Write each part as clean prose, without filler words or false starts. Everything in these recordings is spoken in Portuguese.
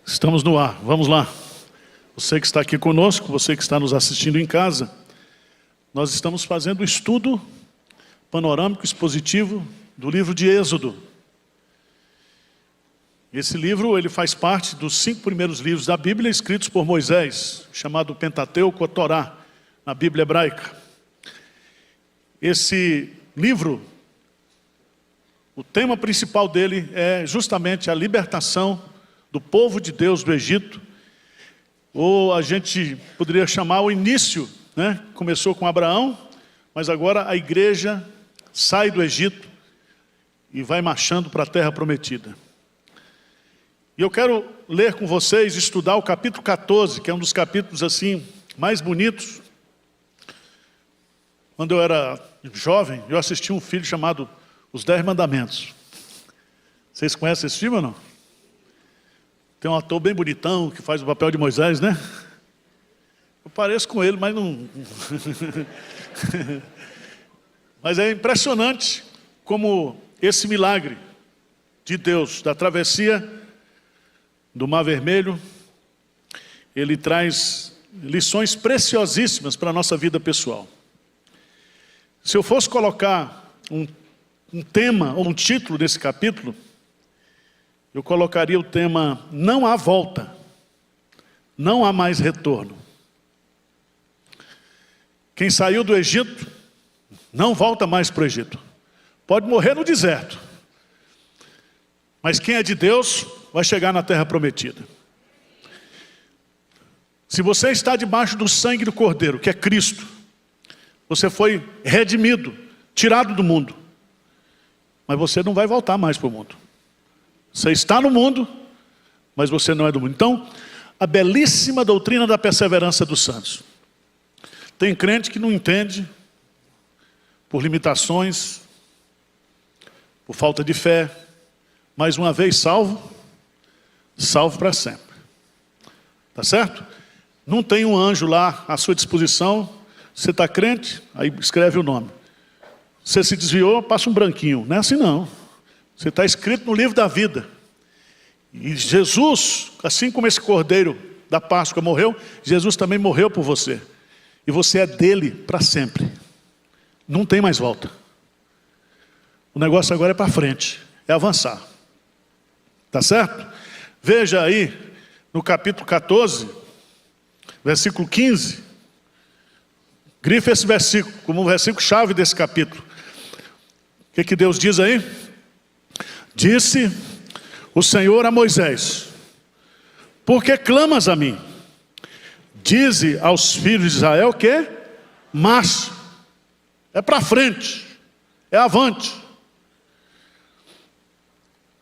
Estamos no ar, vamos lá. Você que está aqui conosco, você que está nos assistindo em casa, nós estamos fazendo o estudo panorâmico expositivo do livro de Êxodo. Esse livro ele faz parte dos 5 primeiros livros da Bíblia escritos por Moisés, chamado Pentateuco ou Torá, na Bíblia hebraica. Esse livro, o tema principal dele é justamente a libertação do povo de Deus do Egito, ou a gente poderia chamar o início, né? Começou com Abraão, mas agora a igreja sai do Egito e vai marchando para a terra prometida. E eu quero ler com vocês, estudar o capítulo 14, que é um dos capítulos assim mais bonitos. Quando eu era jovem, eu assisti um filme chamado Os 10 Mandamentos. Vocês conhecem esse filme ou não? Tem um ator bem bonitão que faz o papel de Moisés, né? Eu pareço com ele, mas não... Mas é impressionante como esse milagre de Deus, da travessia do Mar Vermelho, ele traz lições preciosíssimas para a nossa vida pessoal. Se eu fosse colocar um tema ou um título desse capítulo, eu colocaria o tema: não há volta, não há mais retorno. Quem saiu do Egito não volta mais para o Egito. Pode morrer no deserto, mas quem é de Deus vai chegar na terra prometida. Se você está debaixo do sangue do Cordeiro, que é Cristo, você foi redimido, tirado do mundo, mas você não vai voltar mais para o mundo. Você está no mundo, mas você não é do mundo. Então, a belíssima doutrina da perseverança dos santos. Tem crente que não entende, por limitações, por falta de fé, mas uma vez salvo, salvo para sempre. Tá certo? Não tem um anjo lá à sua disposição. Você está crente, aí escreve o nome. Você se desviou, passa um branquinho. Não é assim não. Você está escrito no livro da vida. E Jesus, assim como esse cordeiro da Páscoa morreu, Jesus também morreu por você. E você é dele para sempre. Não tem mais volta. O negócio agora é para frente, é avançar. Tá certo? Veja aí, no capítulo 14, versículo 15. Grife esse versículo como um versículo chave desse capítulo. O que Deus diz aí? Disse o Senhor a Moisés: por que clamas a mim? Dize aos filhos de Israel que marche. É para frente, é avante.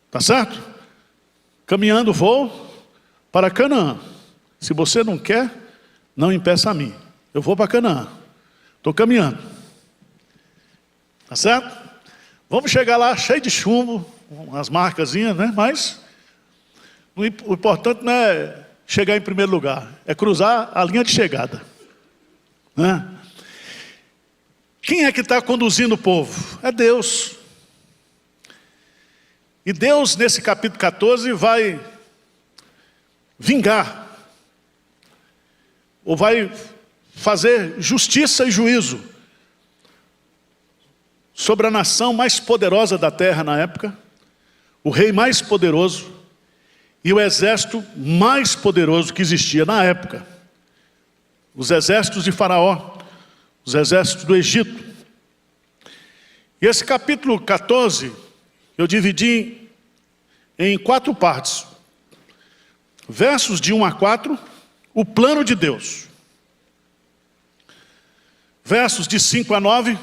Tá certo? Caminhando vou para Canaã. Se você não quer, não impeça a mim. Eu vou para Canaã. Estou caminhando. Tá certo? Vamos chegar lá cheio de chumbo, umas marcazinhas, né? Mas o importante não é chegar em primeiro lugar, é cruzar a linha de chegada, né? Quem é que está conduzindo o povo? É Deus. E Deus, nesse capítulo 14, vai vingar, ou vai fazer justiça e juízo sobre a nação mais poderosa da terra na época, o rei mais poderoso e o exército mais poderoso que existia na época. Os exércitos de Faraó, os exércitos do Egito. E esse capítulo 14, eu dividi em 4 partes. Versos de 1 a 4, o plano de Deus. Versos de 5 a 9,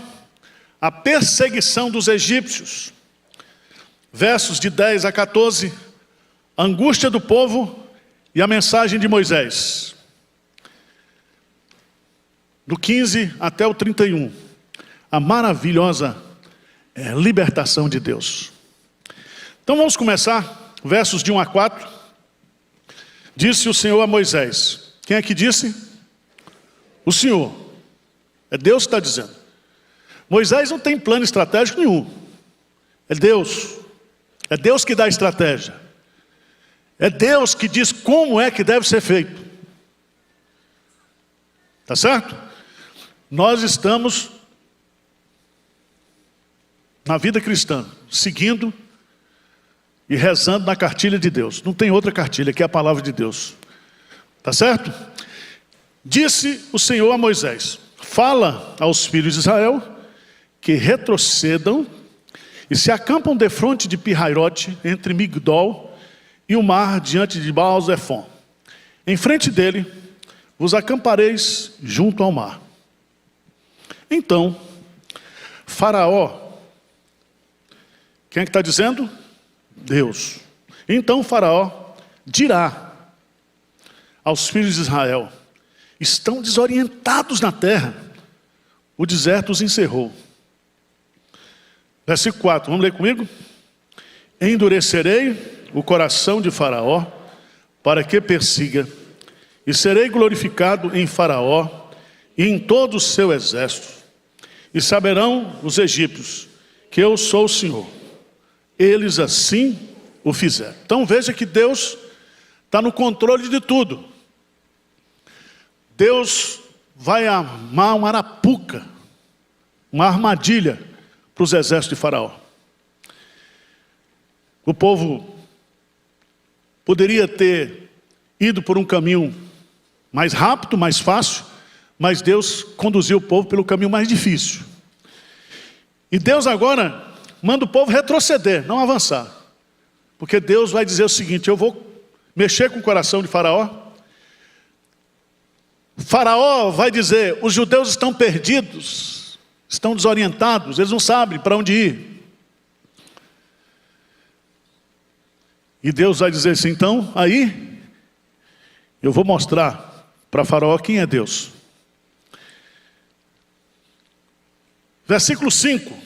a perseguição dos egípcios. Versos de 10 a 14, a angústia do povo e a mensagem de Moisés. Do 15 até o 31, a maravilhosa libertação de Deus. Então vamos começar, versos de 1 a 4. Disse o Senhor a Moisés. Quem é que disse? O Senhor. É Deus que está dizendo. Moisés não tem plano estratégico nenhum. É Deus. É Deus que dá a estratégia. É Deus que diz como é que deve ser feito. Tá certo? Nós estamos na vida cristã, seguindo e rezando na cartilha de Deus. Não tem outra cartilha, que é a palavra de Deus. Tá certo? Disse o Senhor a Moisés: fala aos filhos de Israel que retrocedam e se acampam defronte de Pi-Hairote, entre Migdol e o mar, diante de Baal-Zephon. Em frente dele vos acampareis junto ao mar. Então Faraó, quem é que está dizendo? Deus. Então Faraó dirá aos filhos de Israel: estão desorientados na terra, o deserto os encerrou. Versículo 4, vamos ler comigo? Endurecerei o coração de Faraó, para que persiga, e serei glorificado em Faraó e em todo o seu exército. E saberão os egípcios que eu sou o Senhor. Eles assim o fizeram. Então veja que Deus está no controle de tudo. Deus vai armar uma arapuca, uma armadilha para os exércitos de Faraó. O povo poderia ter ido por um caminho mais rápido, mais fácil, mas Deus conduziu o povo pelo caminho mais difícil. E Deus agora manda o povo retroceder, não avançar. Porque Deus vai dizer o seguinte: eu vou mexer com o coração de Faraó. Faraó vai dizer: os judeus estão perdidos, estão desorientados, eles não sabem para onde ir. E Deus vai dizer assim: então, aí eu vou mostrar para Faraó quem é Deus. Versículo 5.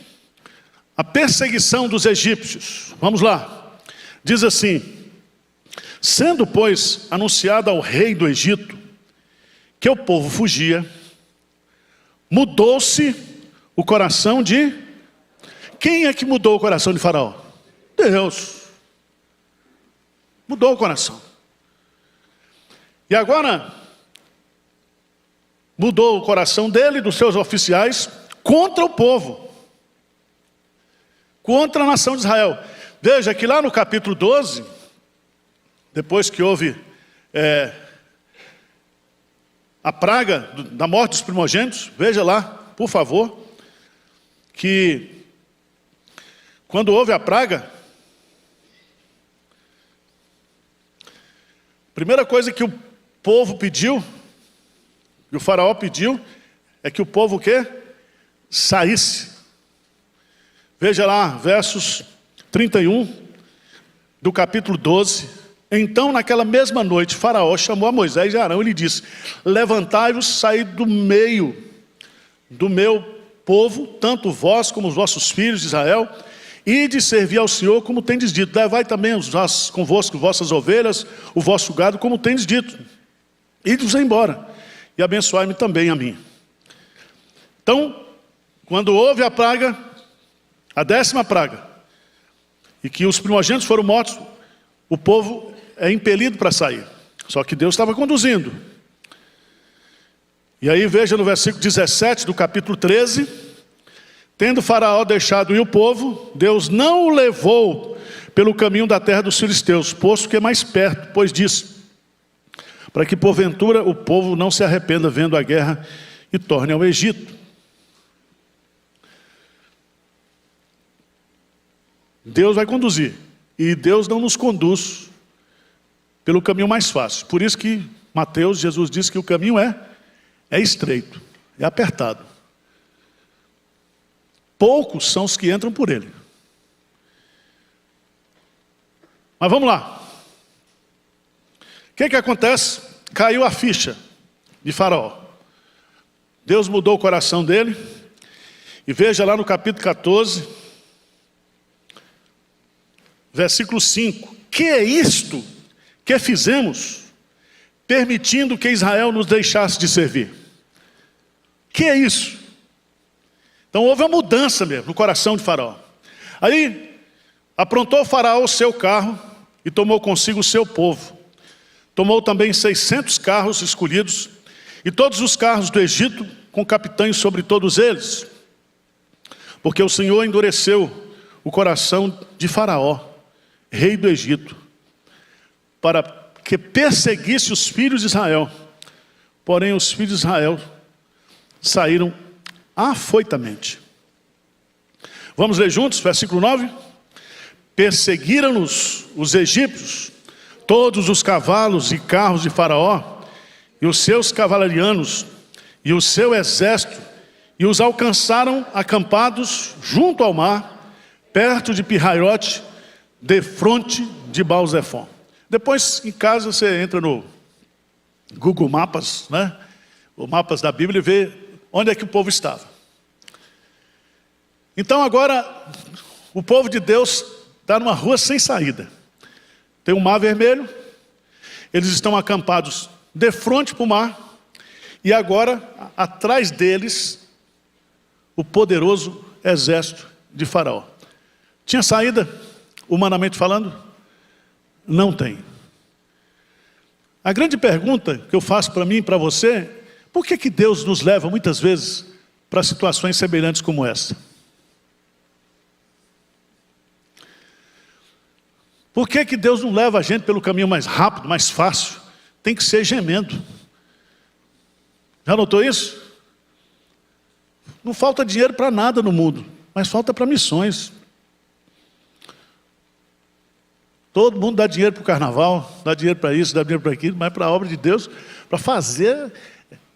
A perseguição dos egípcios. Vamos lá. Diz assim: sendo, pois, anunciado ao rei do Egito que o povo fugia, mudou-se o coração de... Quem é que mudou o coração de Faraó? Deus. Mudou o coração. E agora, mudou o coração dele e dos seus oficiais contra o povo, contra a nação de Israel. Veja que lá no capítulo 12, depois que houve a praga da morte dos primogênitos, veja lá, por favor, que quando houve a praga, a primeira coisa que o povo pediu, que o faraó pediu, é que o povo o quê? Saísse. Veja lá, versos 31 do capítulo 12. Então, naquela mesma noite, Faraó chamou a Moisés e Arão e lhe disse: levantai-vos, saí do meio do meu povo, tanto vós como os vossos filhos de Israel, e de servir ao Senhor como tendes dito. Levai também convosco vossas ovelhas, o vosso gado, como tendes dito. Ide-vos embora, e abençoai-me também a mim. Então, quando houve a praga, a 10ª praga, e que os primogênitos foram mortos, o povo é impelido para sair. Só que Deus estava conduzindo. E aí veja no versículo 17 do capítulo 13: tendo Faraó deixado ir o povo, Deus não o levou pelo caminho da terra dos filisteus, posto que é mais perto, pois disse: para que porventura o povo não se arrependa vendo a guerra e torne ao Egito. Deus vai conduzir, e Deus não nos conduz pelo caminho mais fácil. Por isso que Mateus, Jesus disse que o caminho é estreito, é apertado. Poucos são os que entram por ele. Mas vamos lá. O que acontece? Caiu a ficha de Faraó. Deus mudou o coração dele. E veja lá no capítulo 14, versículo 5. Que é isto que fizemos, permitindo que Israel nos deixasse de servir? Que é isso? Então houve uma mudança mesmo no coração de Faraó. Aí aprontou Faraó o seu carro e tomou consigo o seu povo. Tomou também 600 carros escolhidos, e todos os carros do Egito, com capitães sobre todos eles. Porque o Senhor endureceu o coração de Faraó, rei do Egito, para que perseguisse os filhos de Israel. Porém, os filhos de Israel saíram afoitamente. Vamos ler juntos, versículo 9? Perseguiram-nos os egípcios, todos os cavalos e carros de Faraó, e os seus cavalarianos, e o seu exército, e os alcançaram acampados junto ao mar, perto de Pirraiote, defronte de Baal-Zefon. Depois, em casa, você entra no Google Mapas, né? Ou mapas da Bíblia, e vê onde é que o povo estava. Então agora, o povo de Deus está numa rua sem saída. Tem um mar vermelho, eles estão acampados de frente para o mar, e agora, atrás deles, o poderoso exército de Faraó. Tinha saída, humanamente falando? Não tem. A grande pergunta que eu faço para mim e para você, por que Deus nos leva muitas vezes para situações semelhantes como essa? Por que Deus não leva a gente pelo caminho mais rápido, mais fácil? Tem que ser gemendo. Já notou isso? Não falta dinheiro para nada no mundo, mas falta para missões. Todo mundo dá dinheiro para o carnaval, dá dinheiro para isso, dá dinheiro para aquilo, mas para a obra de Deus, para fazer,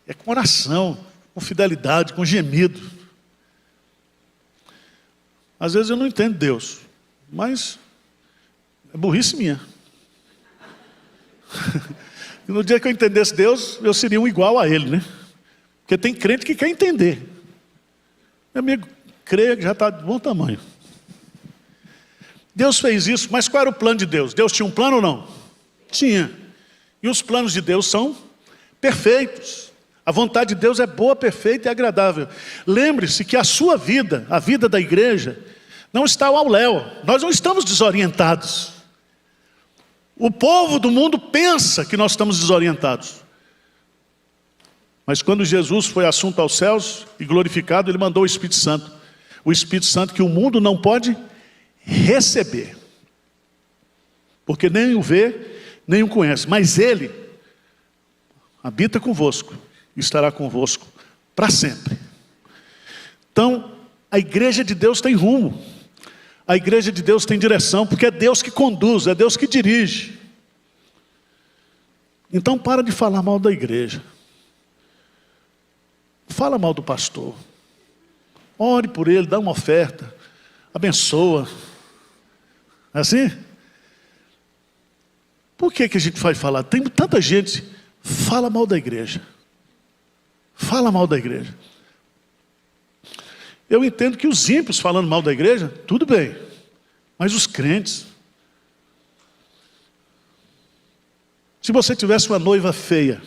é com oração, com fidelidade, com gemido. Às vezes eu não entendo Deus, mas é burrice minha. E no dia que eu entendesse Deus, eu seria um igual a Ele, né? Porque tem crente que quer entender. Meu amigo, creia que já está de bom tamanho. Deus fez isso, mas qual era o plano de Deus? Deus tinha um plano ou não? Tinha. E os planos de Deus são perfeitos. A vontade de Deus é boa, perfeita e agradável. Lembre-se que a sua vida, a vida da igreja, não está ao léu. Nós não estamos desorientados. O povo do mundo pensa que nós estamos desorientados. Mas quando Jesus foi assunto aos céus e glorificado, Ele mandou o Espírito Santo. O Espírito Santo que o mundo não pode receber. Porque nem o vê, nem o conhece. Mas Ele habita convosco e estará convosco para sempre. Então, a igreja de Deus tem rumo. A igreja de Deus tem direção, porque é Deus que conduz, é Deus que dirige. Então para de falar mal da igreja. Fala mal do pastor. Ore por ele, dá uma oferta. Abençoa. É assim? Por que a gente vai falar? Tem tanta gente, fala mal da igreja. Fala mal da igreja. Eu entendo que os ímpios falando mal da igreja, tudo bem. Mas os crentes. Se você tivesse uma noiva feia,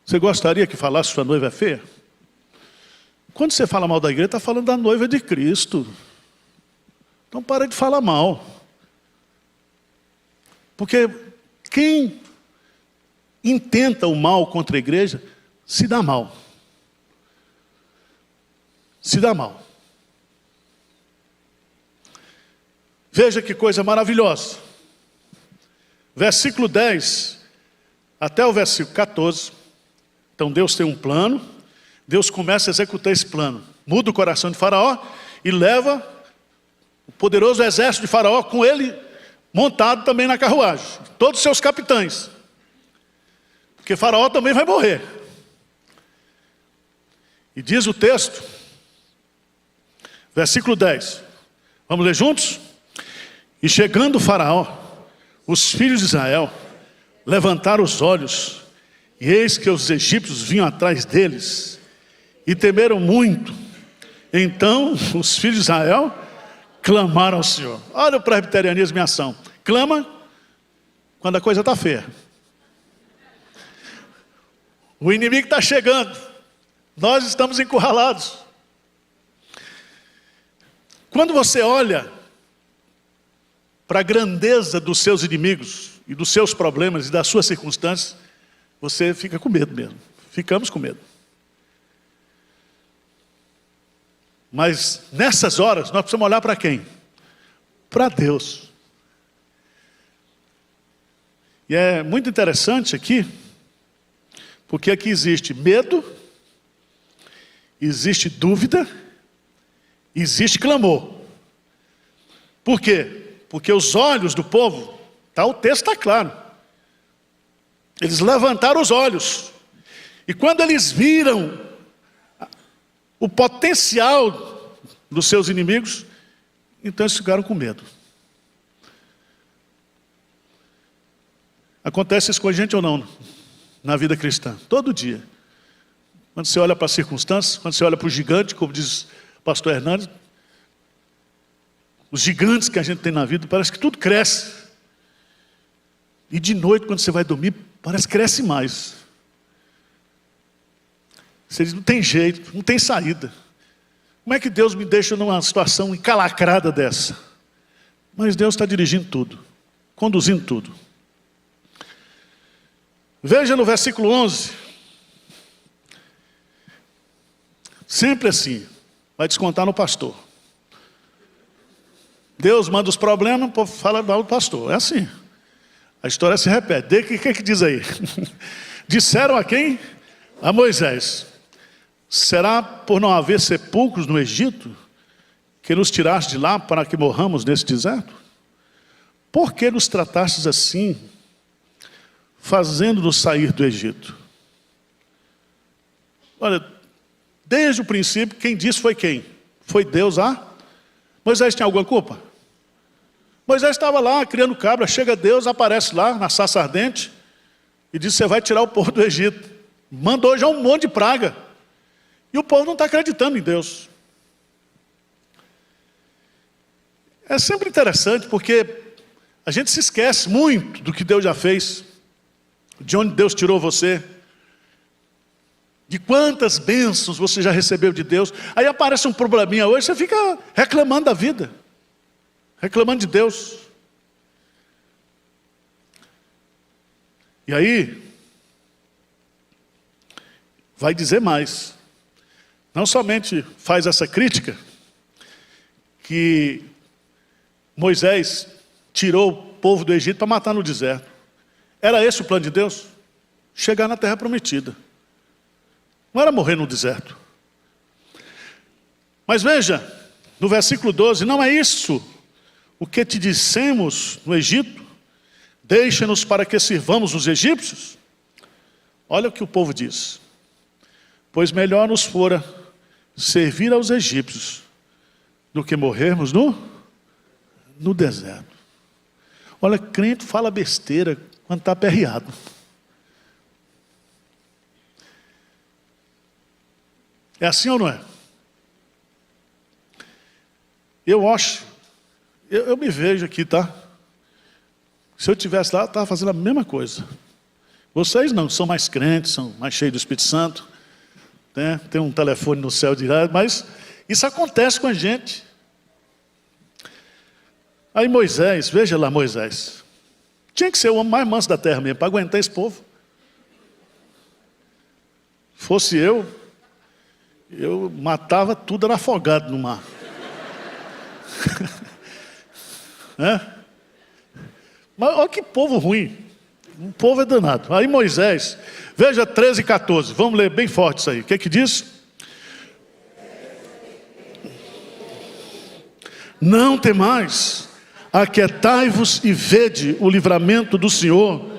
você gostaria que falasse sua noiva é feia? Quando você fala mal da igreja, está falando da noiva de Cristo. Então para de falar mal. Porque quem intenta o mal contra a igreja, se dá mal. Se dá mal. Veja que coisa maravilhosa. Versículo 10 até o versículo 14. Então Deus tem um plano. Deus começa a executar esse plano. Muda o coração de Faraó e leva o poderoso exército de Faraó com ele montado também na carruagem. Todos os seus capitães. Porque Faraó também vai morrer. E diz o texto, versículo 10. Vamos ler juntos? E chegando o Faraó, os filhos de Israel levantaram os olhos, e eis que os egípcios vinham atrás deles, e temeram muito. Então os filhos de Israel clamaram ao Senhor. Olha o presbiterianismo em ação. Clama quando a coisa está feia. O inimigo está chegando. Nós estamos encurralados. Quando você olha para a grandeza dos seus inimigos e dos seus problemas e das suas circunstâncias, você fica com medo mesmo. Ficamos com medo. Mas nessas horas nós precisamos olhar para quem? Para Deus. E é muito interessante aqui, porque aqui existe medo, existe dúvida, existe clamor. Por quê? Porque os olhos do povo, o texto está claro. Eles levantaram os olhos. E quando eles viram o potencial dos seus inimigos, então eles ficaram com medo. Acontece isso com a gente ou não? Na vida cristã, todo dia. Quando você olha para as circunstâncias, quando você olha para o gigante, como diz o pastor Hernandes, os gigantes que a gente tem na vida, parece que tudo cresce. E de noite, quando você vai dormir, parece que cresce mais. Você diz, não tem jeito, não tem saída. Como é que Deus me deixa numa situação encalacrada dessa? Mas Deus está dirigindo tudo, conduzindo tudo. Veja no versículo 11. Sempre assim, vai descontar no pastor. Deus manda os problemas, o povo fala mal do pastor. É assim. A história se repete. O que diz aí? Disseram a quem? A Moisés. Será por não haver sepulcros no Egito que nos tiraste de lá para que morramos nesse deserto? Por que nos tratastes assim, fazendo-nos sair do Egito? Olha, desde o princípio, quem disse foi quem? Foi Deus, Moisés tinha alguma culpa? Moisés estava lá criando cabra, chega Deus, aparece lá na sarça ardente e diz, você vai tirar o povo do Egito. Mandou já um monte de praga. E o povo não está acreditando em Deus. É sempre interessante porque a gente se esquece muito do que Deus já fez, de onde Deus tirou você, de quantas bênçãos você já recebeu de Deus. Aí aparece um probleminha hoje, você fica reclamando da vida, reclamando de Deus. E aí, vai dizer mais. Não somente faz essa crítica, que Moisés tirou o povo do Egito para matar no deserto. Era esse o plano de Deus? Chegar na terra prometida. Não era morrer no deserto. Mas veja, no versículo 12, não é isso o que te dissemos no Egito? Deixa-nos para que sirvamos os egípcios? Olha o que o povo diz. Pois melhor nos fora servir aos egípcios do que morrermos no deserto. Olha, crente fala besteira quando está aperreado. É assim ou não é? Eu acho, eu me vejo aqui, tá? Se eu estivesse lá, eu estava fazendo a mesma coisa. Vocês não, são mais crentes, são mais cheios do Espírito Santo, né? Tem um telefone no céu direto, mas isso acontece com a gente. Aí Moisés, veja lá Moisés, tinha que ser o homem mais manso da terra mesmo, para aguentar esse povo. Fosse eu matava tudo, era afogado no mar. Mas olha que povo ruim. Um povo é danado. Aí Moisés, veja 13 e 14, vamos ler bem forte isso aí. O que diz? Não temais, aquietai-vos e vede o livramento do Senhor,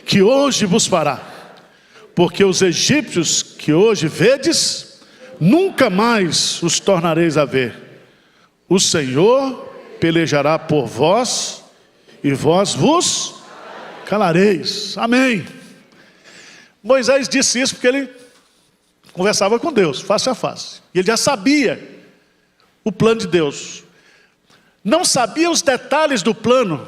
que hoje vos fará. Porque os egípcios que hoje vedes, nunca mais os tornareis a ver. O Senhor pelejará por vós, e vós vos calareis. Amém. Moisés disse isso porque ele conversava com Deus, face a face. E ele já sabia o plano de Deus. Não sabia os detalhes do plano.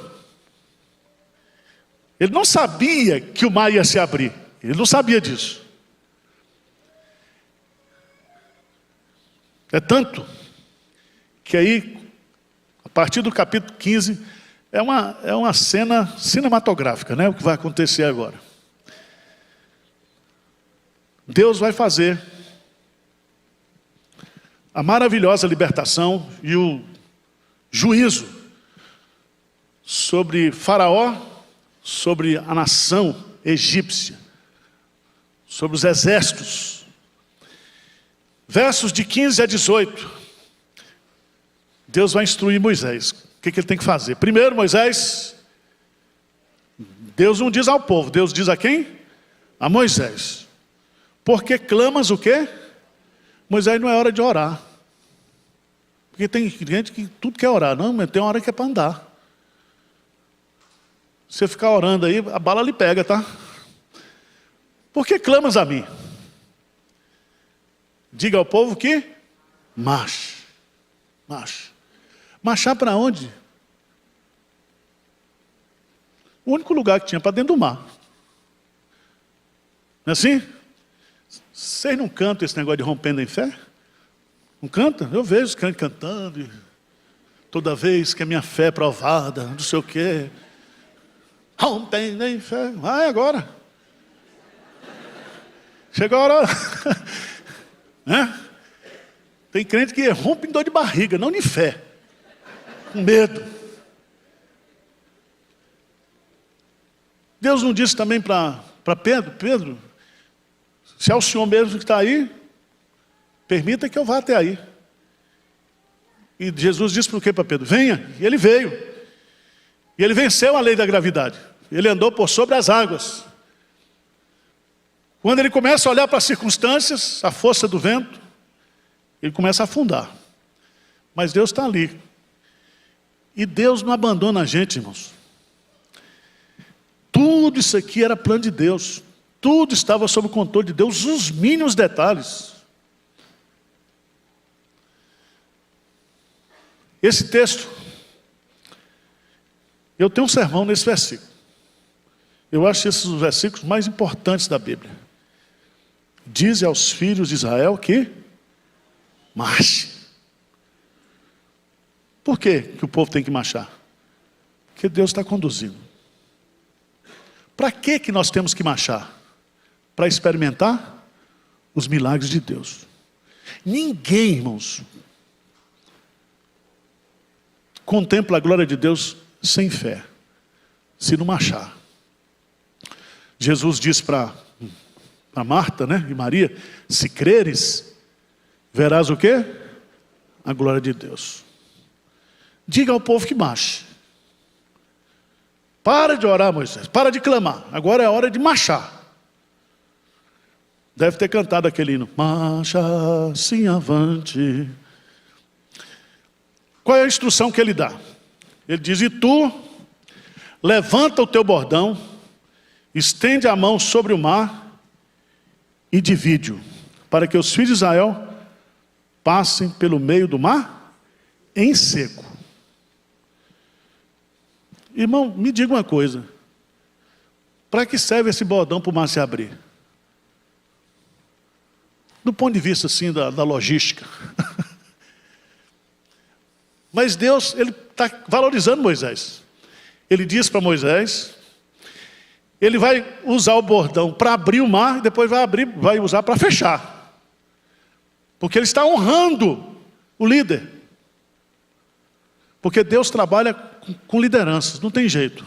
Ele não sabia que o mar ia se abrir. Ele não sabia disso. É tanto que aí, a partir do capítulo 15, É uma cena cinematográfica, né? O que vai acontecer agora. Deus vai fazer a maravilhosa libertação e o juízo sobre Faraó, sobre a nação egípcia, sobre os exércitos. Versos de 15 a 18. Deus vai instruir Moisés. O que ele tem que fazer? Primeiro, Moisés, Deus não diz ao povo, Deus diz a quem? A Moisés. Porque clamas o quê? Moisés, não é hora de orar. Porque tem gente que tudo quer orar. Não, mas tem uma hora que é para andar. Você ficar orando aí, a bala lhe pega, tá? Por que clamas a mim? Diga ao povo que marche. Marche. Marchar para onde? O único lugar que tinha para dentro do mar. Não é assim? Vocês não cantam esse negócio de rompendo em fé? Não canta? Eu vejo os crentes cantando. Toda vez que a minha fé é provada, não sei o quê. Rompendo em fé. Vai agora. Chegou a hora. Né? Tem crente que rompe em dor de barriga, não de fé. Com medo. Deus não disse também para Pedro, Pedro, se é o Senhor mesmo que está aí, permita que eu vá até aí. E Jesus disse para o quê para Pedro? Venha. E ele veio. E ele venceu a lei da gravidade. Ele andou por sobre as águas. Quando ele começa a olhar para as circunstâncias, a força do vento, ele começa a afundar. Mas Deus está ali. E Deus não abandona a gente, irmãos. Tudo isso aqui era plano de Deus. Tudo estava sob o controle de Deus, os mínimos detalhes. Esse texto, eu tenho um sermão nesse versículo. Eu acho esses os versículos mais importantes da Bíblia. Dize aos filhos de Israel que marche. Por que o povo tem que marchar? Porque Deus está conduzindo. Para que nós temos que marchar? Para experimentar os milagres de Deus. Ninguém, irmãos, contempla a glória de Deus sem fé, se não marchar. Jesus disse para Marta, né, e Maria, se creres, verás o quê? A glória de Deus. Diga ao povo que marche. Para de orar, Moisés, para de clamar. Agora é a hora de marchar. Deve ter cantado aquele hino. Marcha assim avante. Qual é a instrução que ele dá? Ele diz, e tu, levanta o teu bordão, estende a mão sobre o mar e divide-o, para que os filhos de Israel passem pelo meio do mar em seco. Irmão, me diga uma coisa. Para que serve esse bordão para o mar se abrir? Do ponto de vista assim da logística. Mas Deus, ele está valorizando Moisés. Ele diz para Moisés, ele vai usar o bordão para abrir o mar e depois vai usar para fechar. Porque ele está honrando o líder. Porque Deus trabalha com lideranças, não tem jeito.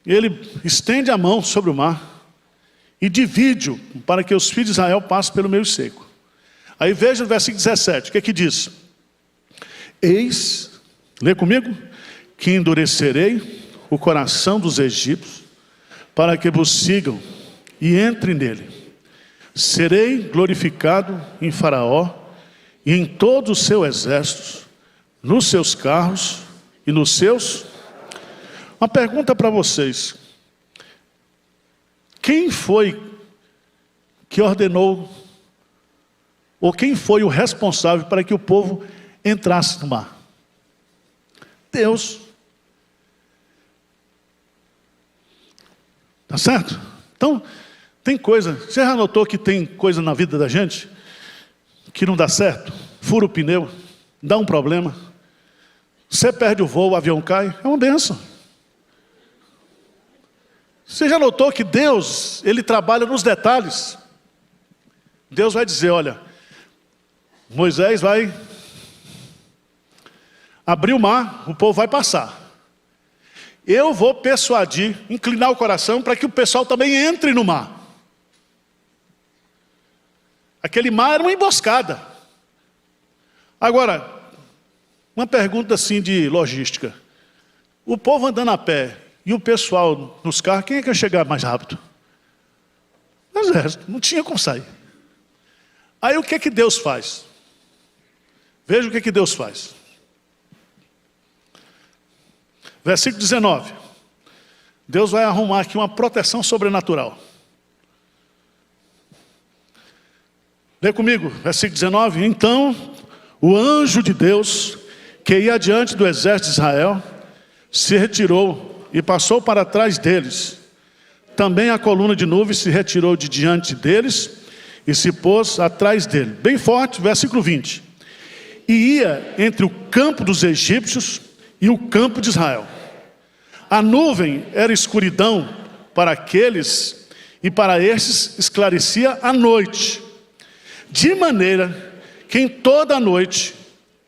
Ele estende a mão sobre o mar e divide-o para que os filhos de Israel passem pelo meio seco. Aí veja o versículo 17, o que é que diz? Eis, lê comigo, que endurecerei o coração dos egípcios para que vos sigam e entrem nele. Serei glorificado em Faraó e em todo o seu exército, nos seus carros e nos seus... Uma pergunta para vocês. Quem foi que ordenou, ou quem foi o responsável para que o povo entrasse no mar? Deus. Tá certo? Então, tem coisa, você já notou que tem coisa na vida da gente que não dá certo? Fura o pneu, dá um problema. Você perde o voo, o avião cai, é uma bênção. Você já notou que Deus, Ele trabalha nos detalhes? Deus vai dizer, olha, Moisés vai abrir o mar, o povo vai passar. Eu vou persuadir, inclinar o coração para que o pessoal também entre no mar. Aquele mar era uma emboscada. Agora, uma pergunta assim de logística. O povo andando a pé e o pessoal nos carros, quem é que ia chegar mais rápido? O exército, não tinha como sair. Aí o que é que Deus faz? Veja o que é que Deus faz. Versículo 19. Deus vai arrumar aqui uma proteção sobrenatural. Lê comigo, versículo 19. Então, o anjo de Deus, que ia adiante do exército de Israel, se retirou e passou para trás deles. Também a coluna de nuvem se retirou de diante deles e se pôs atrás dele. Bem forte, versículo 20. E ia entre o campo dos egípcios e o campo de Israel. A nuvem era escuridão para aqueles e para estes esclarecia a noite. De maneira que em toda a noite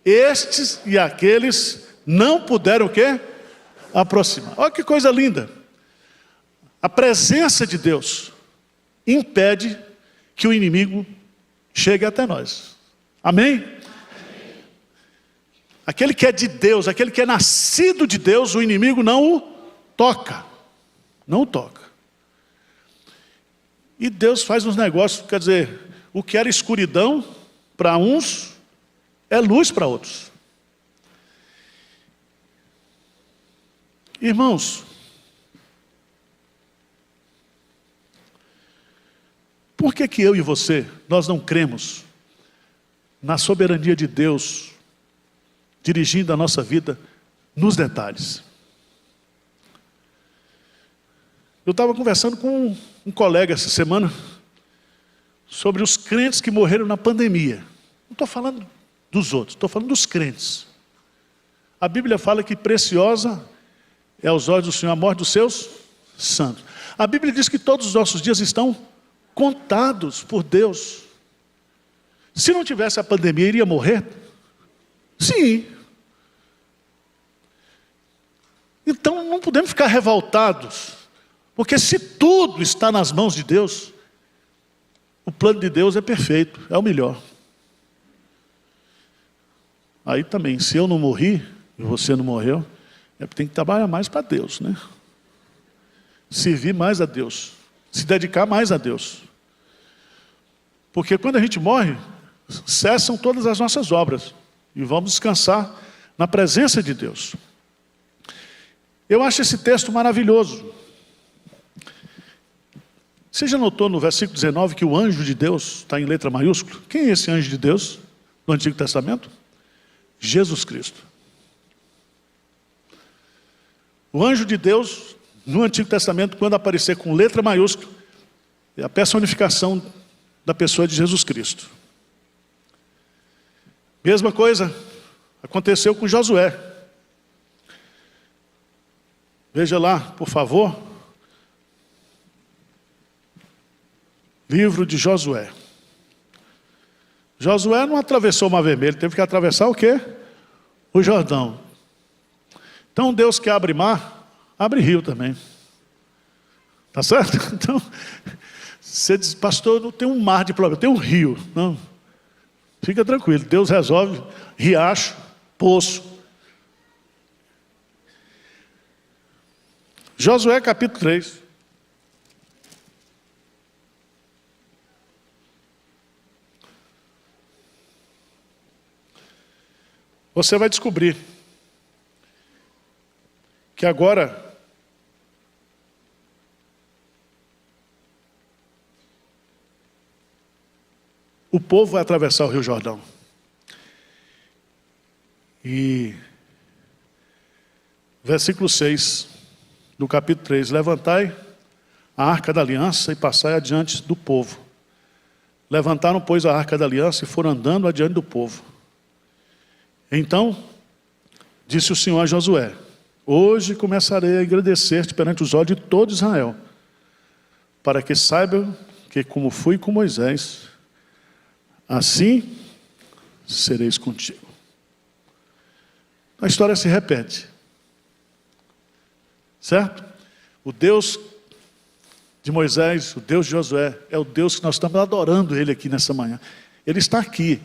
estes e aqueles não puderam o quê? Aproximar. Olha que coisa linda. A presença de Deus impede que o inimigo chegue até nós. Amém? Aquele que é de Deus, aquele que é nascido de Deus, o inimigo não o toca. Não o toca. E Deus faz uns negócios, quer dizer, o que era escuridão para uns é luz para outros. Irmãos, por que eu e você, nós não cremos na soberania de Deus, dirigindo a nossa vida nos detalhes? Eu estava conversando com um colega essa semana sobre os crentes que morreram na pandemia. Não estou falando dos outros, estou falando dos crentes. A Bíblia fala que preciosa é aos olhos do Senhor a morte dos seus santos. A Bíblia diz que todos os nossos dias estão contados por Deus. Se não tivesse a pandemia, iria morrer? Sim. Então não podemos ficar revoltados, porque se tudo está nas mãos de Deus, o plano de Deus é perfeito, é o melhor. Aí também, se eu não morri e você não morreu, é porque tem que trabalhar mais para Deus, né? Servir mais a Deus, se dedicar mais a Deus. Porque quando a gente morre, cessam todas as nossas obras e vamos descansar na presença de Deus. Eu acho esse texto maravilhoso. Você já notou no versículo 19 que o anjo de Deus está em letra maiúscula? Quem é esse anjo de Deus no Antigo Testamento? Jesus Cristo. O anjo de Deus no Antigo Testamento, quando aparecer com letra maiúscula, é a personificação da pessoa de Jesus Cristo. Mesma coisa aconteceu com Josué. Veja lá, por favor. Livro de Josué. Josué não atravessou o Mar Vermelho, teve que atravessar o quê? O Jordão. Então Deus que abre mar, abre rio também. Tá certo? Então, você diz, pastor, não tem um mar de problema, tem um rio. Não, fica tranquilo, Deus resolve riacho, poço. Josué capítulo 3. Você vai descobrir que agora o povo vai atravessar o Rio Jordão. E versículo 6 do capítulo 3. Levantai a arca da aliança e passai adiante do povo. Levantaram, pois, a arca da aliança e foram andando adiante do povo. Então disse o Senhor a Josué: hoje começarei a engrandecer-te perante os olhos de todo Israel, para que saibam que como fui com Moisés, assim sereis contigo. A história se repete, certo? O Deus de Moisés, o Deus de Josué, é o Deus que nós estamos adorando Ele aqui nessa manhã. Ele está aqui,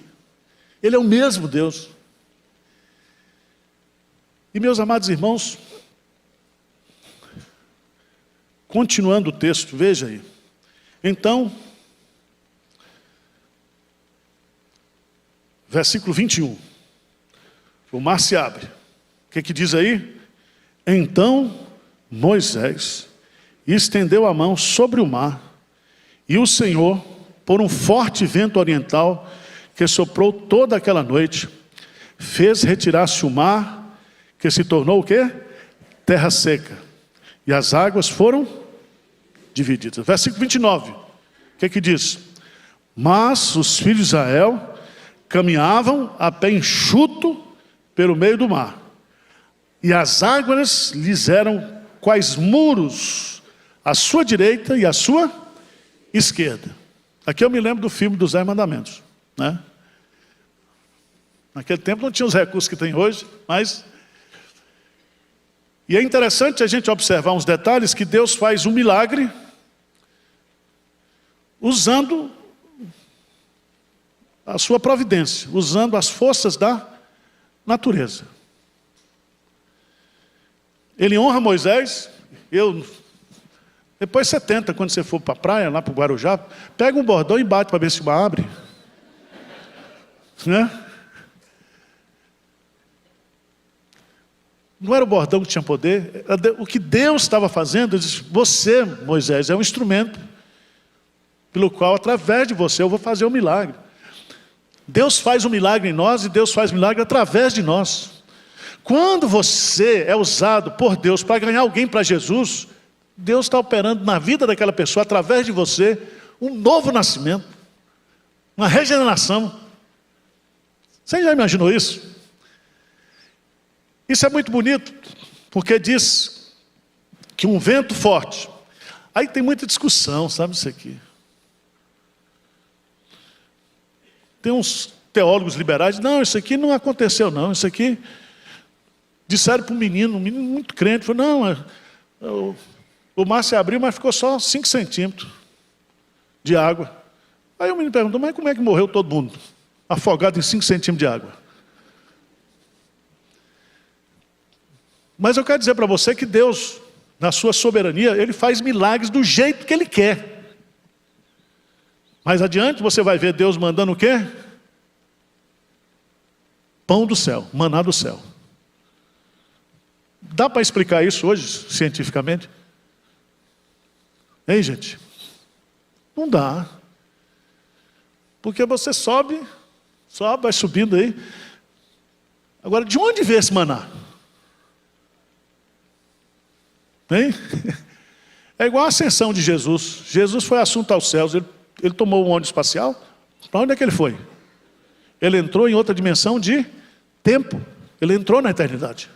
Ele é o mesmo Deus. E meus amados irmãos, continuando o texto, veja aí. Então, versículo 21. O mar se abre. O que diz aí? Então Moisés estendeu a mão sobre o mar, e o Senhor, por um forte vento oriental, que soprou toda aquela noite, fez retirar-se o mar, que se tornou o quê? Terra seca. E as águas foram divididas. Versículo 29. O que diz? Mas os filhos de Israel caminhavam a pé enxuto pelo meio do mar, e as águas lhes eram quais muros à sua direita e à sua esquerda. Aqui eu me lembro do filme dos 10 Mandamentos, né? Naquele tempo não tinha os recursos que tem hoje, mas... E é interessante a gente observar uns detalhes, que Deus faz um milagre usando a sua providência, usando as forças da natureza. Ele honra Moisés. Depois você tenta, quando você for para a praia, lá para o Guarujá, pega um bordão e bate para ver se o mar abre, né? Não era o bordão que tinha poder, o que Deus estava fazendo. Ele disse: você, Moisés, é um instrumento pelo qual, através de você, eu vou fazer um milagre. Deus faz um milagre em nós, e Deus faz um milagre através de nós. Quando você é usado por Deus para ganhar alguém para Jesus, Deus está operando na vida daquela pessoa, através de você, um novo nascimento, uma regeneração. Você já imaginou isso? Isso é muito bonito, porque diz que um vento forte... Aí tem muita discussão, sabe isso aqui? Tem uns teólogos liberais: não, isso aqui não aconteceu não, isso aqui... Disseram para um menino muito crente, falou: não, o mar se abriu, mas ficou só 5 centímetros de água. Aí o menino perguntou: mas como é que morreu todo mundo? Afogado em 5 centímetros de água. Mas eu quero dizer para você que Deus, na sua soberania, Ele faz milagres do jeito que Ele quer. Mais adiante você vai ver Deus mandando o quê? Pão do céu, maná do céu. Dá para explicar isso hoje, cientificamente? Hein, gente? Não dá. Porque você sobe, vai subindo aí. Agora, de onde veio esse maná? Hein? É igual a ascensão de Jesus. Jesus foi assunto aos céus. Ele tomou um ônibus espacial. Para onde é que ele foi? Ele entrou em outra dimensão de tempo. Ele entrou na eternidade.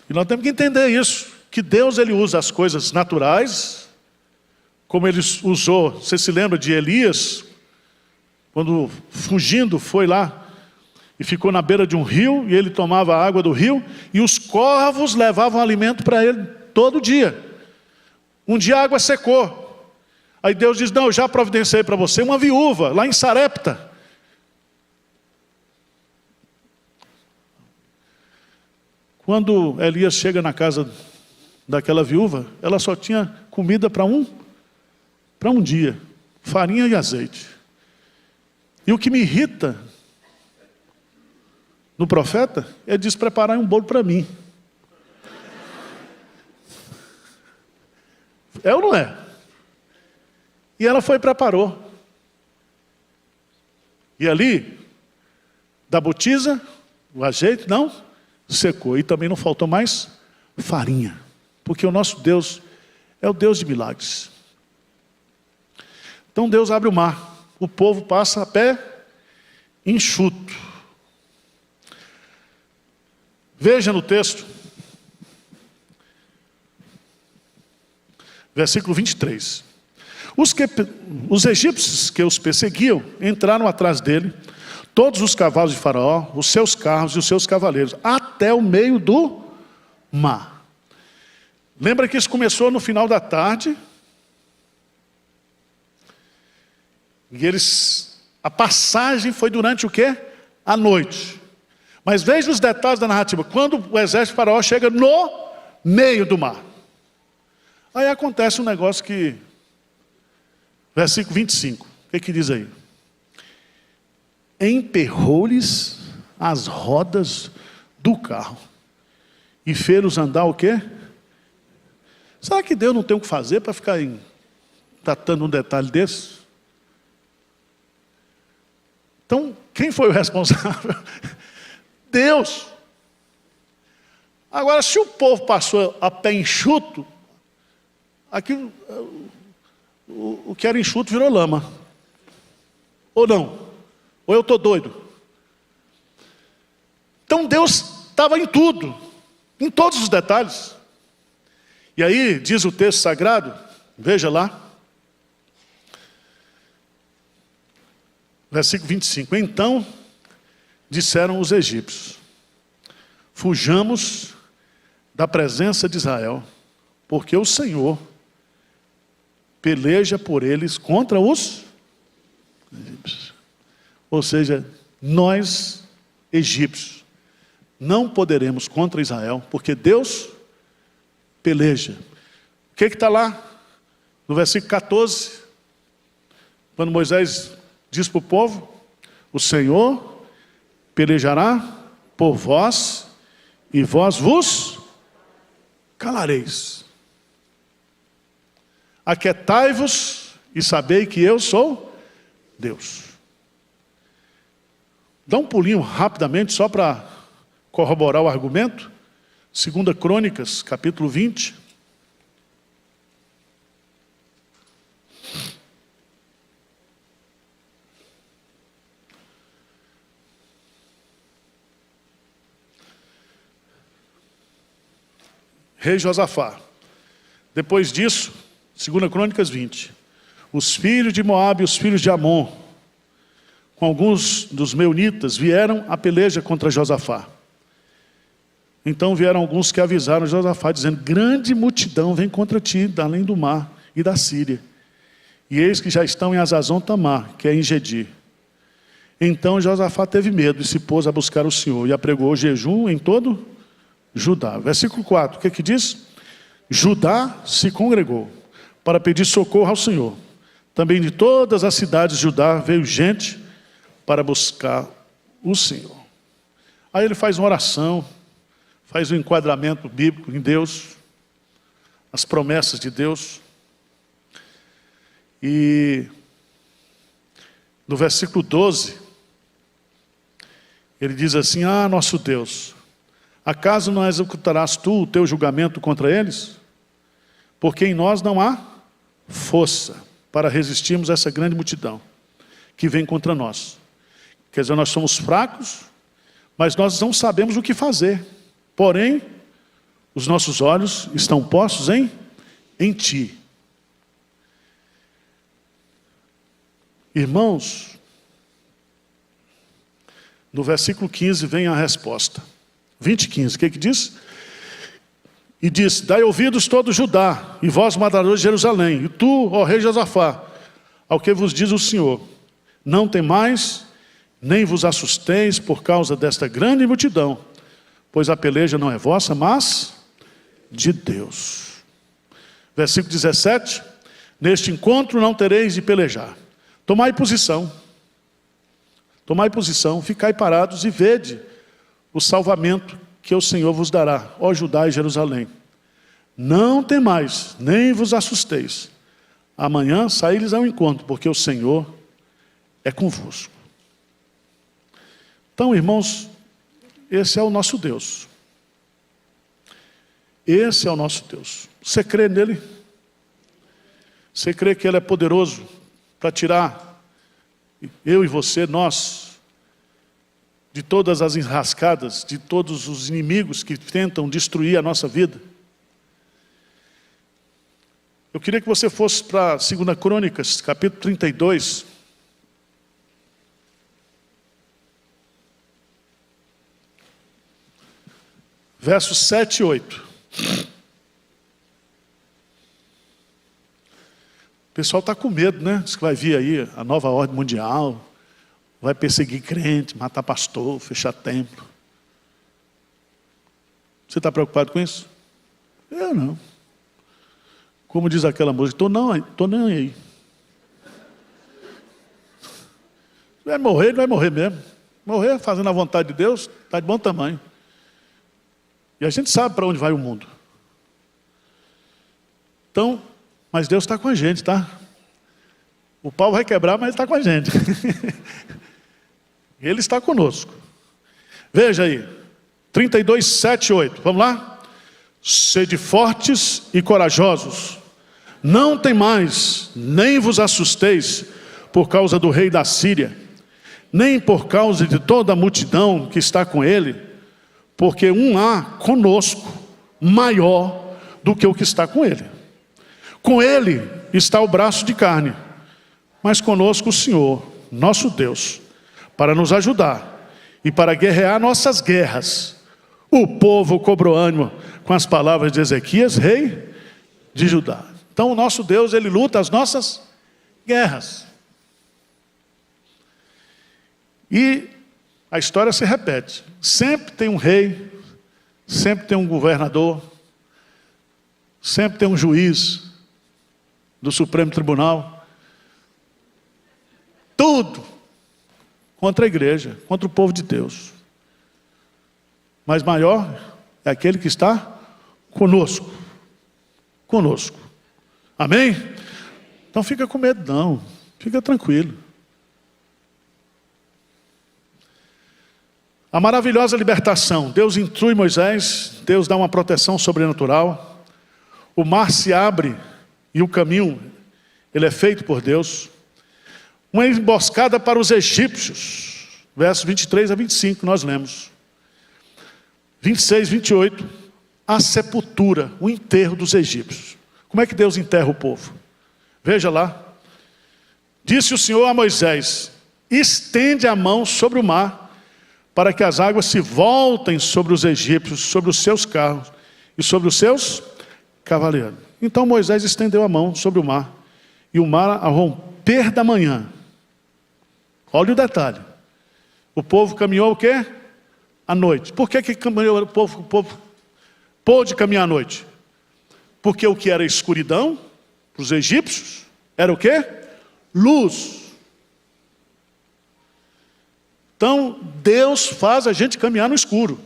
E nós temos que entender isso, que Deus, Ele usa as coisas naturais, como Ele usou. Você se lembra de Elias, quando fugindo foi lá e ficou na beira de um rio, e ele tomava a água do rio, e os corvos levavam alimento para ele todo dia. Um dia a água secou. Aí Deus diz: não, eu já providenciei para você uma viúva, lá em Sarepta. Quando Elias chega na casa daquela viúva, ela só tinha comida para um dia, farinha e azeite. E o que me irrita no profeta, ele diz: preparar um bolo para mim. É ou não é? E ela foi e preparou. E ali, da botija, o azeite, não, secou. E também não faltou mais farinha. Porque o nosso Deus é o Deus de milagres. Então Deus abre o mar. O povo passa a pé enxuto. Veja no texto, versículo 23. Os egípcios que os perseguiam entraram atrás dele, todos os cavalos de Faraó, os seus carros e os seus cavaleiros, até o meio do mar. Lembra que isso começou no final da tarde? E a passagem foi durante o quê? A noite. Mas veja os detalhes da narrativa. Quando o exército de Faraó chega no meio do mar. Aí acontece um negócio que... Versículo 25. O que diz aí? Emperrou-lhes as rodas do carro e fez-los andar o quê? Será que Deus não tem o que fazer para ficar tratando um detalhe desse? Então, quem foi o responsável? Deus. Agora, se o povo passou a pé enxuto, aquilo, o que era enxuto virou lama. Ou não? Ou eu estou doido? Então Deus estava em tudo, em todos os detalhes. E aí, diz o texto sagrado, veja lá, versículo 25. Então, disseram os egípcios, fujamos da presença de Israel, porque o Senhor peleja por eles contra os egípcios. Ou seja, nós, egípcios, não poderemos contra Israel, porque Deus peleja. O que está lá? No versículo 14, quando Moisés diz para o povo, o Senhor pelejará por vós, e vós vos calareis. Aquietai-vos e sabei que eu sou Deus. Dá um pulinho rapidamente, só para corroborar o argumento. 2 Crônicas, capítulo 20. Rei Josafá. Depois disso, 2 Crônicas 20. Os filhos de Moabe e os filhos de Amon, com alguns dos meunitas, vieram a peleja contra Josafá. Então vieram alguns que avisaram Josafá, dizendo, grande multidão vem contra ti, da além do mar e da Síria. E eis que já estão em Azazon Tamar, que é em Gedi. Então Josafá teve medo e se pôs a buscar o Senhor, e apregou jejum em todo Judá. Versículo 4, o que diz? Judá se congregou para pedir socorro ao Senhor. Também de todas as cidades de Judá veio gente para buscar o Senhor. Aí ele faz uma oração, faz um enquadramento bíblico em Deus, as promessas de Deus. E no versículo 12, ele diz assim, nosso Deus, acaso não executarás tu o teu julgamento contra eles? Porque em nós não há força para resistirmos a essa grande multidão que vem contra nós. Quer dizer, nós somos fracos, mas nós não sabemos o que fazer. Porém, os nossos olhos estão postos em ti. Irmãos, no versículo 15 vem a resposta. 20:15, o que diz? E diz, dai ouvidos todo Judá, e vós moradores de Jerusalém, e tu, ó rei Josafá, ao que vos diz o Senhor, não temais, nem vos assusteis por causa desta grande multidão, pois a peleja não é vossa, mas de Deus. Versículo 17, neste encontro não tereis de pelejar. Tomai posição, ficai parados e vede o salvamento que o Senhor vos dará, ó Judá e Jerusalém. Não temais, nem vos assusteis. Amanhã saí-lhes ao encontro, porque o Senhor é convosco. Então, irmãos, esse é o nosso Deus. Esse é o nosso Deus. Você crê nele? Você crê que ele é poderoso para tirar eu e você, nós, de todas as enrascadas, de todos os inimigos que tentam destruir a nossa vida. Eu queria que você fosse para 2 Crônicas, capítulo 32. Versos 7 e 8. O pessoal está com medo, né? Diz que vai vir aí a nova ordem mundial, vai perseguir crente, matar pastor, fechar templo. Você está preocupado com isso? Eu não. Como diz aquela música, estou nem aí. Vai morrer, ele vai morrer mesmo. Morrer fazendo a vontade de Deus, está de bom tamanho. E a gente sabe para onde vai o mundo. Então, mas Deus está com a gente, tá? O pau vai quebrar, mas Ele está com a gente. Ele está conosco. Veja aí, 32, 7 e 8. Vamos lá? Sede fortes e corajosos. Não temais, nem vos assusteis por causa do rei da Síria, nem por causa de toda a multidão que está com ele, porque um há conosco maior do que o que está com ele. Com ele está o braço de carne, mas conosco o Senhor, nosso Deus, para nos ajudar e para guerrear nossas guerras. O povo cobrou ânimo com as palavras de Ezequias, rei de Judá. Então o nosso Deus, Ele luta as nossas guerras. E a história se repete. Sempre tem um rei, sempre tem um governador, sempre tem um juiz do Supremo Tribunal. Tudo contra a igreja, contra o povo de Deus. Mas maior é aquele que está conosco. Conosco. Amém? Então fica com medo não, fica tranquilo. A maravilhosa libertação. Deus instrui Moisés, Deus dá uma proteção sobrenatural. O mar se abre e o caminho, ele é feito por Deus. Uma emboscada para os egípcios. Versos 23 a 25 nós lemos. 26, 28. A sepultura, o enterro dos egípcios. Como é que Deus enterra o povo? Veja lá. Disse o Senhor a Moisés: estende a mão sobre o mar, para que as águas se voltem sobre os egípcios, sobre os seus carros e sobre os seus cavaleiros. Então Moisés estendeu a mão sobre o mar, e o mar ao romper da manhã. Olha o detalhe. O povo caminhou o quê? À noite. Por que caminhou o povo? O povo pôde caminhar à noite. Porque o que era escuridão para os egípcios era o quê? Luz. Então, Deus faz a gente caminhar no escuro.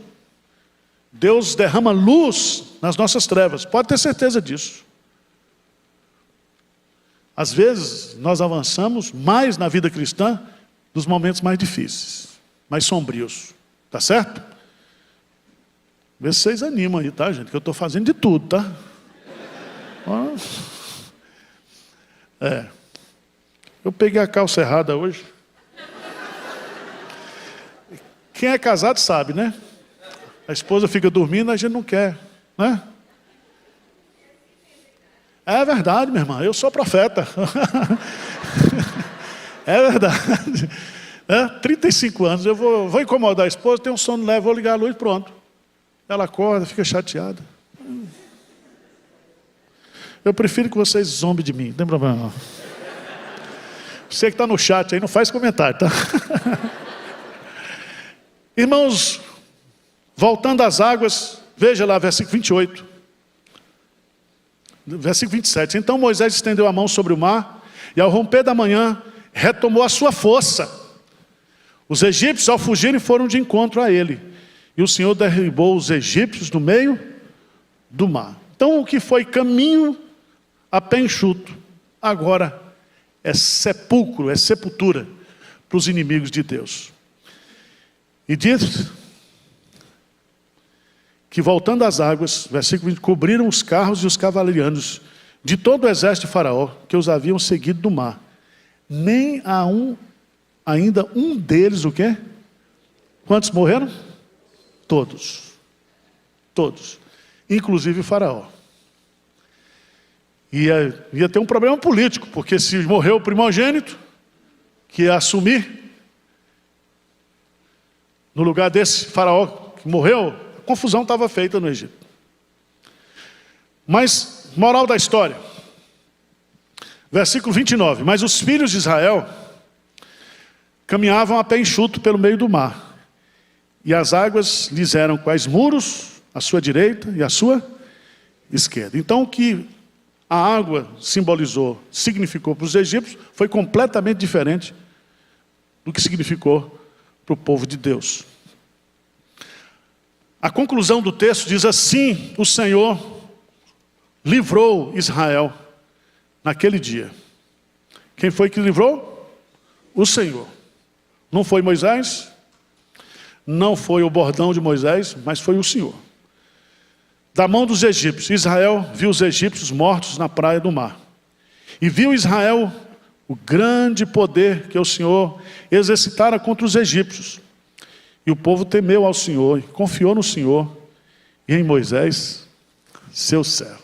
Deus derrama luz nas nossas trevas. Pode ter certeza disso. Às vezes, nós avançamos mais na vida cristã nos momentos mais difíceis, mais sombrios. Tá certo? Vê se vocês animam aí, tá, gente? Que eu estou fazendo de tudo, tá? Eu peguei a calça errada hoje. Quem é casado sabe, né? A esposa fica dormindo, a gente não quer, né? É verdade, minha irmã, eu sou profeta. É verdade. 35 anos, eu vou incomodar a esposa, tem um sono leve, vou ligar a luz, pronto. Ela acorda, fica chateada. Eu prefiro que vocês zombem de mim, não tem problema não. Você que está no chat aí, não faz comentário, tá? Irmãos, voltando às águas, veja lá, versículo 28. Versículo 27. Então Moisés estendeu a mão sobre o mar, e ao romper da manhã, retomou a sua força. Os egípcios, ao fugirem, foram de encontro a ele. E o Senhor derribou os egípcios no meio do mar. Então, o que foi caminho a pé enxuto, agora é sepulcro, é sepultura para os inimigos de Deus. E diz que, voltando às águas, versículo 20, cobriram os carros e os cavaleiranos de todo o exército de Faraó, que os haviam seguido do mar. Nem a ainda um deles, o quê? Quantos morreram? Todos. Todos. Inclusive o faraó. Ia ter um problema político, porque se morreu o primogênito, que ia assumir no lugar desse faraó que morreu, a confusão estava feita no Egito. Mas, moral da história, versículo 29, mas os filhos de Israel caminhavam a pé enxuto pelo meio do mar, e as águas lhes eram quais muros, à sua direita e à sua esquerda. Então o que a água simbolizou, significou para os egípcios, foi completamente diferente do que significou para o povo de Deus. A conclusão do texto diz assim: o Senhor livrou Israel naquele dia. Quem foi que livrou? O Senhor. Não foi Moisés, não foi o bordão de Moisés, mas foi o Senhor. Da mão dos egípcios. Israel viu os egípcios mortos na praia do mar. E viu Israel o grande poder que o Senhor exercitara contra os egípcios. E o povo temeu ao Senhor, e confiou no Senhor e em Moisés, seu servo.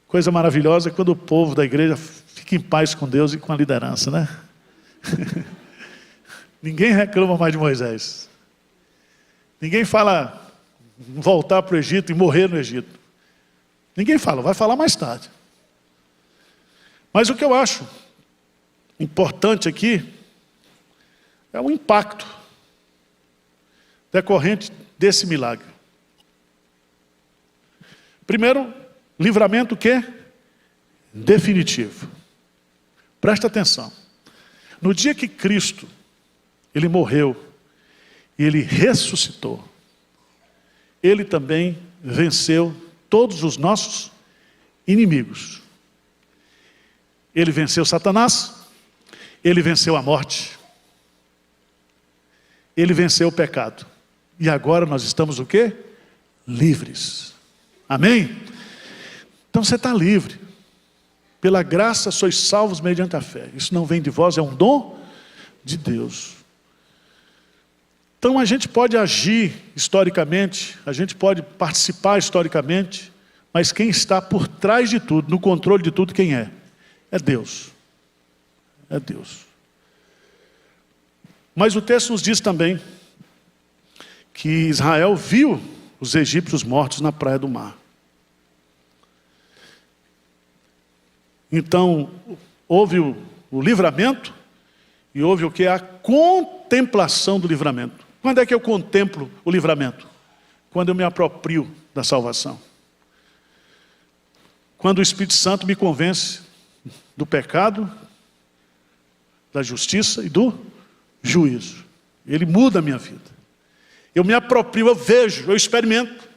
Coisa maravilhosa quando o povo da igreja fica em paz com Deus e com a liderança, né? Ninguém reclama mais de Moisés. Ninguém fala voltar para o Egito e morrer no Egito. Ninguém fala, vai falar mais tarde. Mas o que eu acho importante aqui é o impacto decorrente desse milagre. Primeiro, livramento que? Definitivo. Presta atenção. No dia que Cristo, Ele morreu e Ele ressuscitou, Ele também venceu todos os nossos inimigos. Ele venceu Satanás, Ele venceu a morte, Ele venceu o pecado. E agora nós estamos o quê? Livres. Amém? Então você está livre. Pela graça sois salvos mediante a fé. Isso não vem de vós, é um dom de Deus. Então a gente pode agir historicamente, a gente pode participar historicamente, mas quem está por trás de tudo, no controle de tudo, quem é? É Deus. É Deus. Mas o texto nos diz também que Israel viu os egípcios mortos na praia do mar. Então, houve o livramento e houve o que? A contemplação do livramento. Quando é que eu contemplo o livramento? Quando eu me aproprio da salvação. Quando o Espírito Santo me convence do pecado, da justiça e do juízo. Ele muda a minha vida. Eu me aproprio, eu vejo, eu experimento.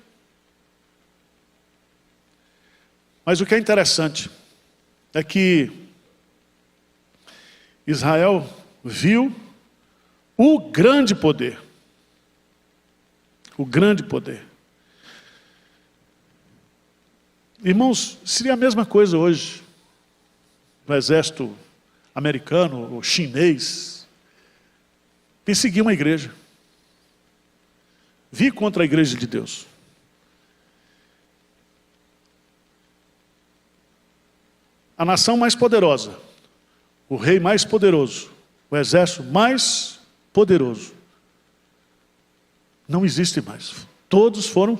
Mas o que é interessante é que Israel viu o grande poder. O grande poder. Irmãos, seria a mesma coisa hoje. No exército americano ou chinês perseguir uma igreja. Vir contra a igreja de Deus. A nação mais poderosa, o rei mais poderoso, o exército mais poderoso, não existe mais. Todos foram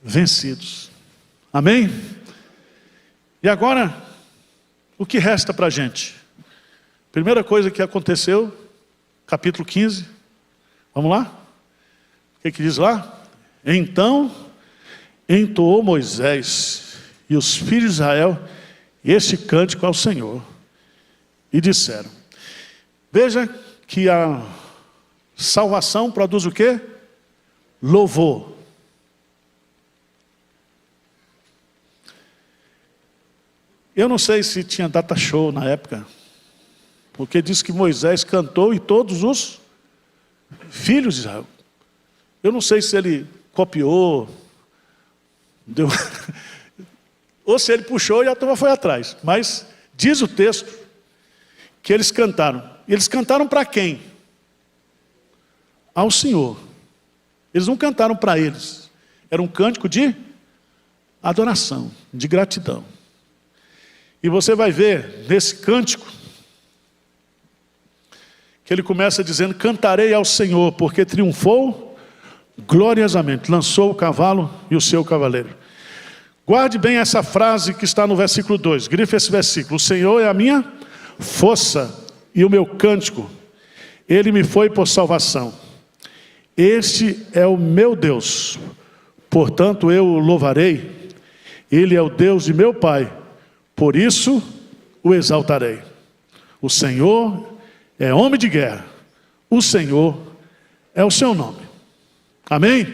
vencidos. Amém? E agora, o que resta para a gente? Primeira coisa que aconteceu, capítulo 15. Vamos lá? O que diz lá? Então entoou Moisés e os filhos de Israel este cântico ao Senhor. E disseram. Veja que a salvação produz o quê? Louvor. Eu não sei se tinha data show na época, porque diz que Moisés cantou e todos os filhos de Israel. Eu não sei se ele copiou, deu, ou se ele puxou e a turma foi atrás. Mas diz o texto que eles cantaram. Eles cantaram para quem? ao Senhor. Eles não cantaram para eles. Era um cântico de adoração, de gratidão. E você vai ver nesse cântico que ele começa dizendo: cantarei ao Senhor, porque triunfou gloriosamente, lançou o cavalo e o seu cavaleiro. Guarde bem essa frase que está no versículo 2, grife esse versículo: o Senhor é a minha força e o meu cântico, ele me foi por salvação. Este é o meu Deus, portanto eu o louvarei. Ele é o Deus de meu Pai, por isso o exaltarei. O Senhor é homem de guerra, o Senhor é o seu nome. Amém?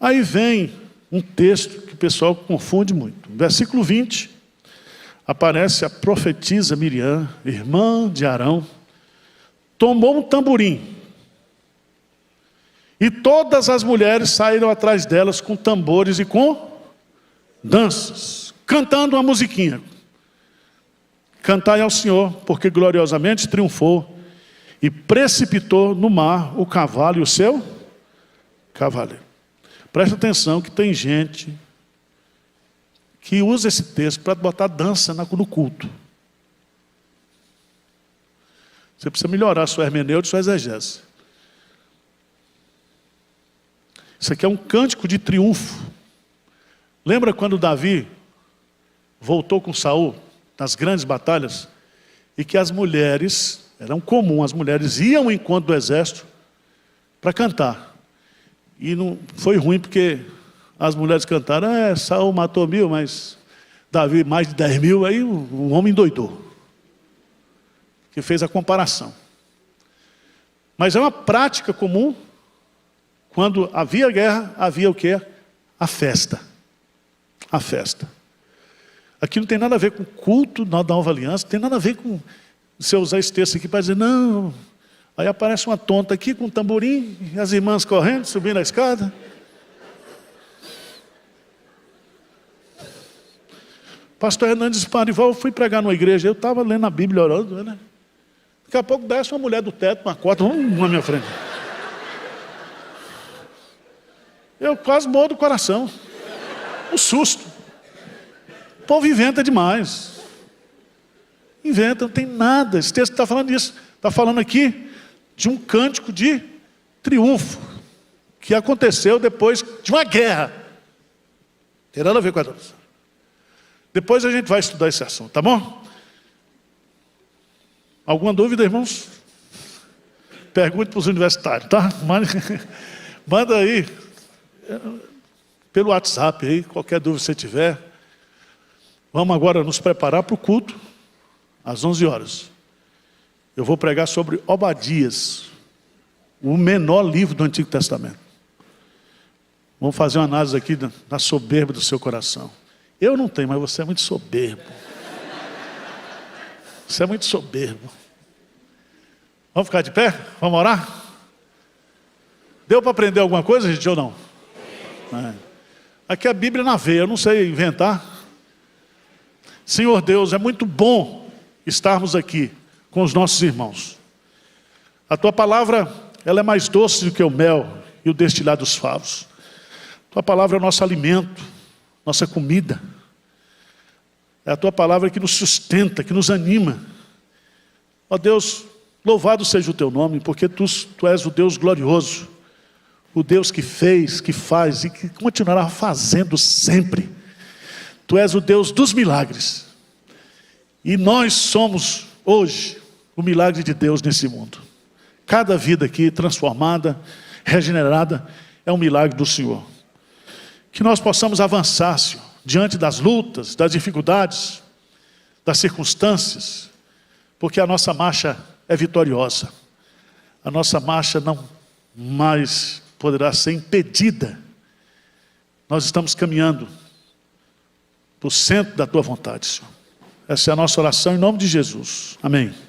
Aí vem um texto que o pessoal confunde muito. No versículo 20, aparece a profetisa Miriam, irmã de Arão, tomou um tamborim, e todas as mulheres saíram atrás delas com tambores e com danças, cantando uma musiquinha. Cantai ao Senhor, porque gloriosamente triunfou e precipitou no mar o cavalo e o seu cavaleiro. Presta atenção que tem gente que usa esse texto para botar dança no culto. Você precisa melhorar a sua hermenêutica e sua exegese. Isso aqui é um cântico de triunfo. Lembra quando Davi voltou com Saul nas grandes batalhas, e que as mulheres, eram comum, as mulheres iam ao encontro do exército para cantar. E não foi ruim porque as mulheres cantaram: Saul matou 1000, mas Davi mais de 10.000, aí o homem endoidou. Que fez a comparação. Mas é uma prática comum. Quando havia guerra, havia o quê? A festa. A festa. Aqui não tem nada a ver com culto da nova aliança, não tem nada a ver com você usar esse texto aqui para dizer, não. Aí aparece uma tonta aqui com um tamborim, e as irmãs correndo, subindo a escada. Pastor Hernandes Parival, eu fui pregar numa igreja, eu estava lendo a Bíblia, orando, né? Daqui a pouco desce uma mulher do teto, uma corda, na minha frente. Eu quase morro do coração. Um susto. O povo inventa demais. Inventa, não tem nada. Esse texto está falando disso. Está falando aqui de um cântico de triunfo que aconteceu depois de uma guerra. Não tem nada a ver com a adoração. Depois a gente vai estudar esse assunto, tá bom? Alguma dúvida, irmãos? Pergunte para os universitários, tá? Manda aí pelo WhatsApp aí, qualquer dúvida que você tiver. Vamos agora nos preparar para o culto, às 11 horas. Eu vou pregar sobre Obadias, o menor livro do Antigo Testamento. Vamos fazer uma análise aqui da soberba do seu coração. Eu não tenho, mas você é muito soberbo. Você é muito soberbo. Vamos ficar de pé? Vamos orar? Deu para aprender alguma coisa, gente, ou não? Aqui a Bíblia na veia, eu não sei inventar. Senhor Deus, é muito bom estarmos aqui com os nossos irmãos. A Tua palavra, ela é mais doce do que o mel e o destilar dos favos. A Tua palavra é o nosso alimento, nossa comida. É a Tua palavra que nos sustenta, que nos anima. Ó Deus, louvado seja o Teu nome, porque Tu és o Deus glorioso, o Deus que fez, que faz e que continuará fazendo sempre. Tu és o Deus dos milagres. E nós somos hoje o milagre de Deus nesse mundo. Cada vida aqui transformada, regenerada, é um milagre do Senhor. Que nós possamos avançar, Senhor, diante das lutas, das dificuldades, das circunstâncias, porque a nossa marcha é vitoriosa. A nossa marcha não mais poderá ser impedida. Nós estamos caminhando para o centro da Tua vontade, Senhor. Essa é a nossa oração em nome de Jesus. Amém.